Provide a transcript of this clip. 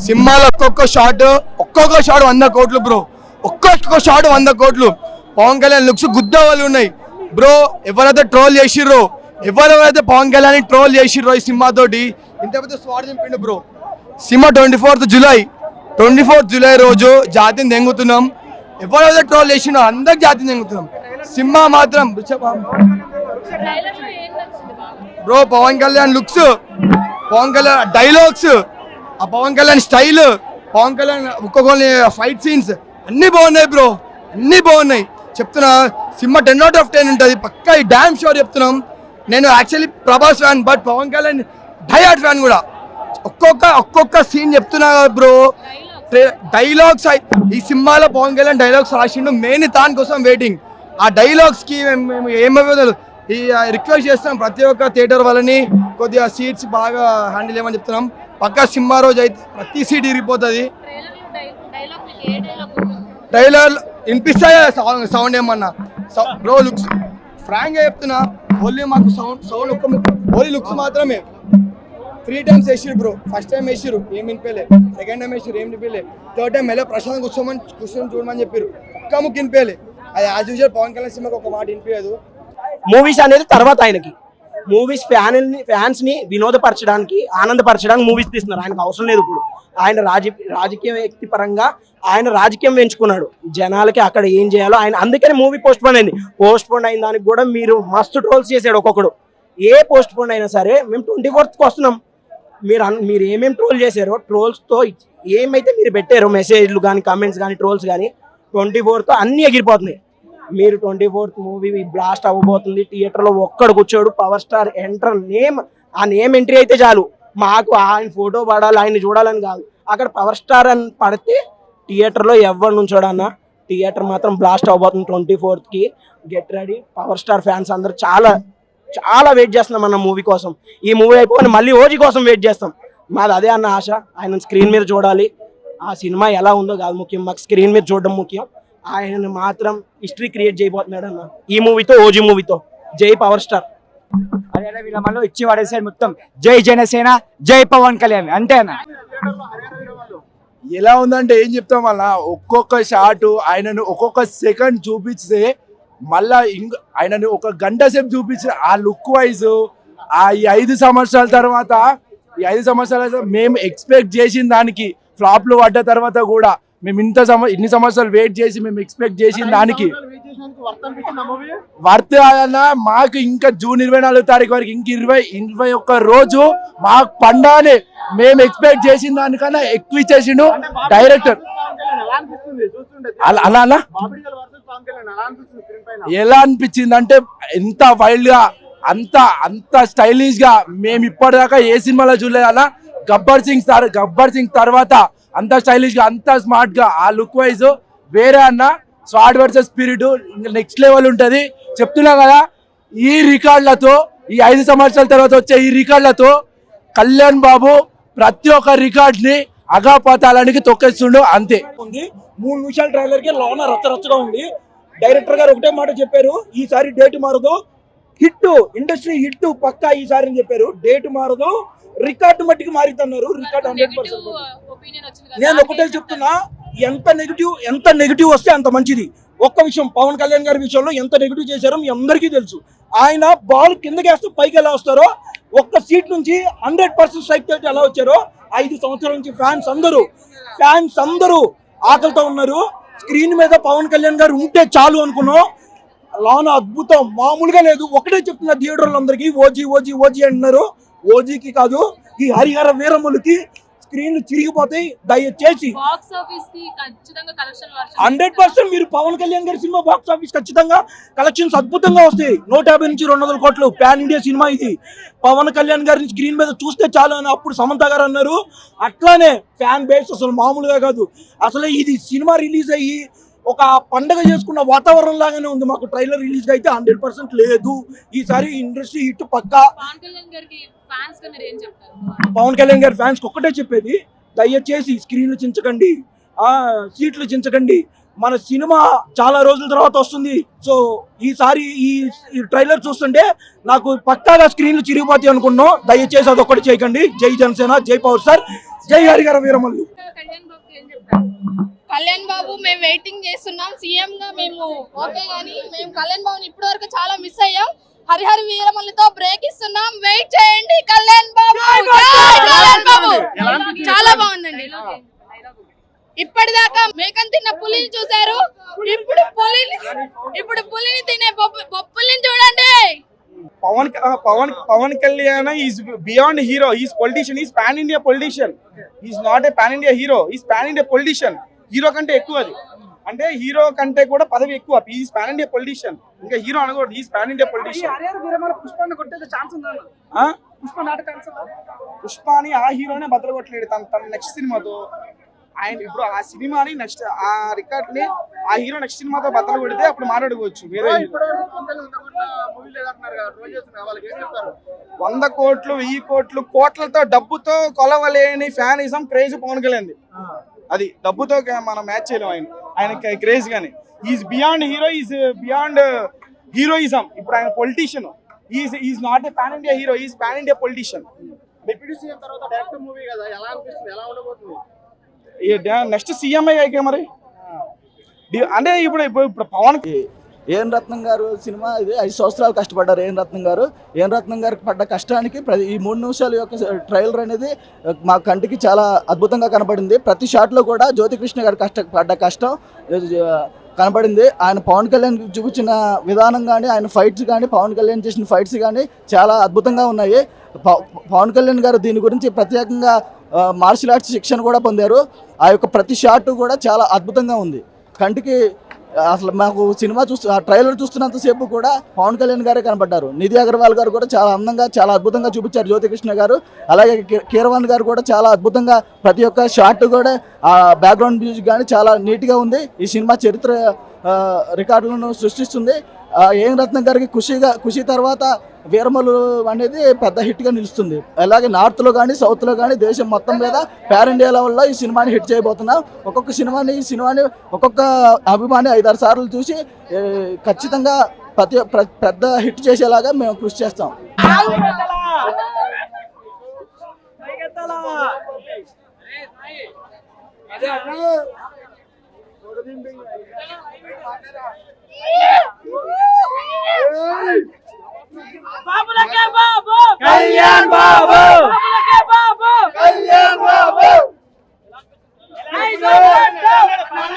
సినిమాలో ఒక్కొక్క షాట్ 100 కోట్లు బ్రో. ఒక్కొక్క షాట్ 100 కోట్లు. పవన్ కళ్యాణ్ లుక్స్ గుద్దవాళ్ళు ఉన్నాయి బ్రో. ఎవరైతే ట్రోల్ చేసిర్రో, ఎవరైతే పవన్ కళ్యాణ్ ట్రోల్ చేసిర్రో ఈ సినిమా తోటి ఇంత పెద్ద స్వాడ్ దింపిండు బ్రో. సినిమా 24th జూలై రోజు జాతిని దెంగుతున్నాం. ఎవరైతే ట్రోల్ చేసిండో అందరికి జాతిని దెంగుతున్నాం. సినిమా మాత్రం bro Pawan Kalyan looks, Pawan Kalyan dialogues, ఆ పవన్ కళ్యాణ్ స్టైల్, పవన్ కళ్యాణ్ ఒక్కొక్క ఫైట్ సీన్స్ అన్నీ బాగున్నాయి బ్రో, అన్నీ బాగున్నాయి. చెప్తున్నా సినిమా 10 out of 10 ఉంటుంది పక్కా. ఈ డామ్ షోర్ చెప్తున్నాం. నేను actually Prabhas fan, but Pawan Kalyan diehard fan కూడా. ఒక్కొక్క సీన్ చెప్తున్నా బ్రో. డైలాగ్స్ ఈ సినిమాలో పవన్ కళ్యాణ్ డైలాగ్స్ రాసిండు. మెయిన్ దాని కోసం వెయిటింగ్. ఆ డైలాగ్స్కి మేము ఏమైపోతుంది ఈ రిక్వెస్ట్ చేస్తున్నాం ప్రతి ఒక్క థియేటర్ వాళ్ళని కొద్దిగా సీట్స్ బాగా హ్యాండిల్ చేయమని చెప్తున్నాం. పక్కా సినిమా రోజు అయితే ప్రతి సీట్ ఇరిగిపోతుంది. ట్రైలర్ వినిపిస్తాయా సౌండ్ ఏమన్నా బ్రో? లుక్స్ ఫ్రాంక్గా చెప్తున్నా, ఓన్లీ మాకు సౌండ్ ఓన్లీ లుక్స్ మాత్రమే. 3 times వేసిరు బ్రో. ఫస్ట్ టైం వేసిరు ఏం వినిపించలే, సెకండ్ టైం వేసిరు ఏం వినిపించలే, థర్డ్ టైం వెళ్ళే ప్రశాంత్ కూర్చొని చూడమని చెప్పారు. ఒక్క ముక్కు వినిపించలే. అది యాజ్ యూజువల్ పవన్ కళ్యాణ్ సినిమాకి ఒక మాట వినిపించదు. మూవీస్ అనేది తర్వాత ఆయనకి మూవీస్ ఫ్యాన్స్ ని వినోదపరచడానికి, ఆనందపరచడానికి మూవీస్ తీస్తున్నారు. ఆయనకు అవసరం లేదు. ఇప్పుడు ఆయన రాజకీయ వ్యక్తి పరంగా ఆయన రాజకీయం ఎంచుకున్నాడు. జనాలకి అక్కడ ఏం చేయాలో ఆయన, అందుకని మూవీ పోస్ట్ పోన్ అయింది. పోస్ట్ పోన్ అయిన దానికి కూడా మీరు మస్తు ట్రోల్స్ చేశాడు ఒక్కొక్కడు. ఏ పోస్ట్ పోన్ అయినా సరే మేము 24th వస్తున్నాం. మీరు ఏమేమి ట్రోల్ చేశారో, ట్రోల్స్తో ఏమైతే మీరు పెట్టారో మెసేజ్లు కానీ, కామెంట్స్ కానీ, ట్రోల్స్ కానీ 24th అన్నీ ఎగిరిపోతున్నాయి. మీరు 24th మూవీ బ్లాస్ట్ అవ్వబోతుంది. థియేటర్లో ఒక్కడు కూర్చోడు. పవర్ స్టార్ ఎంటర్ నేమ్, ఆ నేమ్ ఎంట్రీ అయితే చాలు. మాకు ఆయన ఫోటో పడాలి, ఆయన్ని చూడాలని కాదు. అక్కడ పవర్ స్టార్ అని పడితే థియేటర్లో ఎవరు నుంచోడన్నా థియేటర్ మాత్రం బ్లాస్ట్ అవ్వబోతుంది 24th. Get ready. Power star fans అందరూ చాలా వెయిట్ చేస్తున్నాం అన్న మూవీ కోసం. ఈ మూవీ అయిపోయి మళ్ళీ ఓజీ కోసం వెయిట్ చేస్తాం. మాది అదే అన్న ఆశ. ఆయన స్క్రీన్ మీద చూడాలి. ఆ సినిమా ఎలా ఉందో కాదు ముఖ్యం, మాకు స్క్రీన్ మీద చూడడం ముఖ్యం. ఆయన మాత్రం హిస్టరీ క్రియేట్ చేయబోతున్నాడు అన్న ఈ మూవీతో, ఓజీ మూవీతో. జై పవర్ స్టార్. అదే వీళ్ళ మళ్ళీ ఇచ్చి పడేసాడు మొత్తం. జై జనసేన, జై పవన్ కళ్యాణ్ అంతే అన్న. ఎలా ఉందంటే ఏం చెప్తాం అలా, ఒక్కొక్క షాటు ఆయనను ఒక్కొక్క సెకండ్ చూపిస్తే మళ్ళా ఆయనను ఒక గంట సేపు చూపించి ఆ లుక్ వైజ్ ఈ 5 సంవత్సరాల తర్వాత మేము ఎక్స్పెక్ట్ చేసిన దానికి ఫ్లాప్లు పడ్డ తర్వాత కూడా మేము ఇన్ని సంవత్సరాలు వెయిట్ చేసి మేము ఎక్స్పెక్ట్ చేసిన దానికి వర్త్ అన్న. మాకు ఇంకా జూన్ 24వ తారీఖు వరకు ఇంక 21 రోజు మాకు పండానే. మేము ఎక్స్పెక్ట్ చేసిన దానికన్నా ఎక్కువ ఇచ్చేసిండు డైరెక్టర్. అలా ఎలా అనిపించింది అంటే ఎంత వైల్డ్ గా, అంత స్టైలిష్ గా మేము ఇప్పటిదాకా ఏ సినిమాలో చూడలేదు. అలా గబ్బర్ సింగ్ తర్వాత అంత స్టైలిష్ గా, అంత స్మార్ట్ గా, ఆ లుక్ వైజ్ వేరే అన్న. స్వాడ్ వర్సెస్ స్పిరిట్ నెక్స్ట్ లెవెల్ ఉంటది. చెప్తున్నా కదా, ఈ రికార్డులతో ఈ 5 సంవత్సరాల తర్వాత వచ్చే ఈ రికార్డులతో కళ్యాణ్ బాబు ప్రతి ఒక్క రికార్డ్ ని అగాపాతాలానికి తొక్కేస్తుండు అంతే. 3 నిమిషాల ట్రైలర్ కి లోన రచ్చరచ్చగా ఉంది. డైరెక్టర్ గారు ఒకటే మాట చెప్పారు, ఈసారి డేట్ మారదు, హిట్ ఇండస్ట్రీ హిట్ పక్కా ఈసారి అని చెప్పారు. డేట్ మారదు, రికార్డు మట్టికి మారుతున్నారు. రికార్డు 100%. నేను ఒకటే చెప్తున్నా, ఎంత నెగిటివ్ వస్తే అంత మంచిది. ఒక్క విషయం, పవన్ కళ్యాణ్ గారి విషయంలో ఎంత నెగిటివ్ చేశారో మీ అందరికీ తెలుసు. ఆయన బాల్ కిందకి వేస్తే పైకి ఎలా వస్తారో, ఒక్క సీట్ నుంచి 100% స్ట్రైక్ రేట్ ఎలా వచ్చారో 5 సంవత్సరాల నుంచి ఫ్యాన్స్ అందరూ ఆకలితో ఉన్నారు. స్క్రీన్ మీద పవన్ కళ్యాణ్ గారు ఉంటే చాలు అనుకున్నాం. లానా అద్భుతం, మామూలుగా లేదు. ఒకటే చెప్తున్నా థియేటర్లు అందరికీ, ఓజీ అంటున్నారు. ఓజీకి కాదు, ఈ హరిహర వీరములకి స్క్రీన్లు చిరిగిపోతాయి. దయచేసి 100% మీరు పవన్ కళ్యాణ్ గారి సినిమా బాక్స్ ఆఫీస్ ఖచ్చితంగా కలెక్షన్స్ అద్భుతంగా వస్తాయి. 150 నుంచి 200 కోట్లు పాన్ ఇండియా సినిమా ఇది. పవన్ కళ్యాణ్ గారిని స్క్రీన్ మీద చూస్తే చాలు అని అప్పుడు సమంత గారు అన్నారు. అట్లానే ఫ్యాన్ బేస్ అసలు మామూలుగా కాదు. అసలు ఇది సినిమా రిలీజ్ అయ్యి ఒక పండగ చేసుకున్న వాతావరణం లాగానే ఉంది. మాకు ట్రైలర్ రిలీజ్ అయితే 100% లేదు. ఈసారి ఇండస్ట్రీ హిట్ పక్కా. పవన్ కళ్యాణ్ గారి ఫ్యాన్స్ ఒక్కటే చెప్పేది, దయచేసి స్క్రీన్లు చించకండి, సీట్లు చించకండి. మన సినిమా చాలా రోజుల తర్వాత వస్తుంది. సో ఈసారి ఈ ట్రైలర్ చూస్తుంటే నాకు పక్కాగా స్క్రీన్లు చిరిగిపోతాయి అనుకున్నాం. దయచేసి అదొక్కటి చేయకండి. జై జనసేన, జై పవర్ స్టార్. జై హరిహర వీరమల్లు. కళ్యాణ్ బాబు మేము వెయిటింగ్ చేస్తున్నాం సీఎం గా మేము ఓకే గానీ మేము కళ్యాణ్ బాబుని ఇప్పటి వరకు చాలా మిస్ అయ్యాం. హరిహర వీరమల్లుతో బ్రేక్ ఇస్తున్నాం, వెయిట్ చేయండి. కళ్యాణ్ బాబు కళ్యాణ్ బాబు చాలా బాగుందండి. ఇప్పటిదాకా మేకని తిన్న పులిని చూసారు, ఇప్పుడు పులిని తినే బొప్పుల్ని చూడండి. Pawan Kalyan is beyond hero. Is politician, is pan India politician. Is not a pan India hero, is pan India politician. Hero కంటే ఎక్కువ అది, అంటే హీరో కంటే కూడా పదవి ఎక్కువ. ఈజ్ పాన్ ఇండియా పొలిటీషియన్, ఇంకా హీరో అనకూడదు. Is pan India politician. పుష్పాని ఆ హీరోనే బద్దలు కొట్టలేడు తన నెక్స్ట్ సినిమాతో. ఆయన ఇప్పుడు ఆ సినిమాని నెక్స్ట్ ఆ రికార్డ్ ని ఆ హీరో నెక్స్ట్ సినిమాతో బద్దలు కొడితే అప్పుడు మాట్లాడుకోవచ్చు. వేరే 100 కోట్లు 1000 కోట్లు కోట్లతో డబ్బుతో కొలవలేని ఫ్యానిజం క్రేజ్ పవన్ కళ్యాణ్. అది డబ్బుతో మనం మ్యాచ్ చేయలేం ఆయన క్రేజ్ గానీ. Is beyond hero, is beyond heroism. ఇప్పుడు ఆయన politician. Is not a pan India hero, is pan India politician. Deputy CM తర్వాత డైరెక్టర్ మూవీ కదా, ఎలా అనిపిస్తుంది, ఎలా ఉండబోతుంది? నెక్స్ట్ సీఎం అయ్యాక మరి అంటే ఇప్పుడు పవన్ ఏఎన్ రత్నం గారు సినిమా ఇది 5 సంవత్సరాలు కష్టపడ్డారు ఏఎన్ రత్నం గారు. ఏఎన్ రత్నం గారికి పడ్డ కష్టానికి ఈ 3 నిమిషాల యొక్క ట్రైలర్ అనేది మా కంటికి చాలా అద్భుతంగా కనబడింది. ప్రతి షాట్లో కూడా జ్యోతికృష్ణ గారి పడ్డ కష్టం కనబడింది. ఆయన పవన్ కళ్యాణ్ చూపించిన విధానం కానీ, ఆయన ఫైట్స్ కానీ, పవన్ కళ్యాణ్ చేసిన ఫైట్స్ కానీ చాలా అద్భుతంగా ఉన్నాయి. పవన్ కళ్యాణ్ గారు దీని గురించి ప్రత్యేకంగా మార్షల్ ఆర్ట్స్ శిక్షణ కూడా పొందారు. ఆ యొక్క ప్రతి షాట్ కూడా చాలా అద్భుతంగా ఉంది. కంటికి అసలు మాకు సినిమా ట్రైలర్ చూస్తున్నంతసేపు కూడా పవన్ కళ్యాణ్ గారే కనబడ్డారు. నిధి అగర్వాల్ గారు కూడా చాలా అందంగా చాలా అద్భుతంగా చూపించారు జ్యోతికృష్ణ గారు. అలాగే కీరవాణి గారు కూడా చాలా అద్భుతంగా ప్రతి ఒక్క షాట్ కూడా ఆ బ్యాక్గ్రౌండ్ మ్యూజిక్ కానీ చాలా నీట్గా ఉంది. ఈ సినిమా చరిత్ర రికార్డులను సృష్టిస్తుంది. ఏఎన్ రత్నం గారికి ఖుషి తర్వాత వీరమల్లు అనేది పెద్ద హిట్గా నిలుస్తుంది. అలాగే నార్త్లో కానీ సౌత్లో కానీ దేశం మొత్తం మీద పాన్ ఇండియా లెవెల్లో ఈ సినిమాని హిట్ చేయబోతున్నాం. ఈ సినిమాని ఒక్కొక్క అభిమాని 5-6 సార్లు చూసి ఖచ్చితంగా పెద్ద హిట్ చేసేలాగా మేము కృషి చేస్తాం. అదే